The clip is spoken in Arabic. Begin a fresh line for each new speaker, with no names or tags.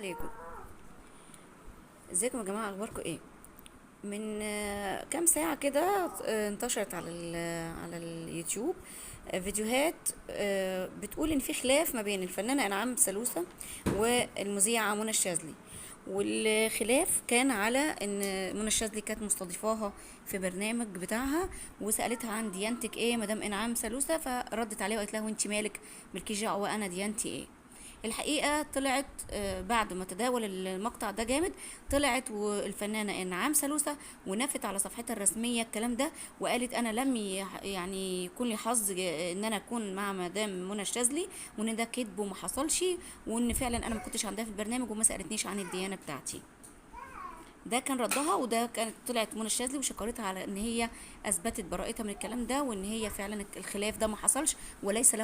عليكم. ازيكم يا جماعه، اخباركم ايه؟ من كام ساعه كده انتشرت على اليوتيوب فيديوهات بتقول ان في خلاف ما بين الفنانه انعام سالوسة والمذيعه منى الشاذلي. والخلاف كان على ان منى الشاذلي كانت مستضيفاها في برنامج بتاعها، وسالتها عن ديانتك ايه مدام انعام سالوسة، فردت عليها وقالت لها وانت مالك، مالكيش دعوه، انا ديانتي ايه. الحقيقة طلعت بعد ما تداول المقطع ده جامد، طلعت والفنانة انعام سالوسة ونفت على صفحتها الرسمية الكلام ده، وقالت انا لم يعني يكون لي حظ ان انا اكون مع مدام منى الشاذلي، وان ده كذب وما حصلش، وان فعلا انا ما كنتش عندها في البرنامج وما سالتنيش عن الديانة بتاعتي. ده كان ردها، وده كانت طلعت منى الشاذلي وشكرتها على ان هي اثبتت براءتها من الكلام ده، وان هي فعلا الخلاف ده ما حصلش وليس له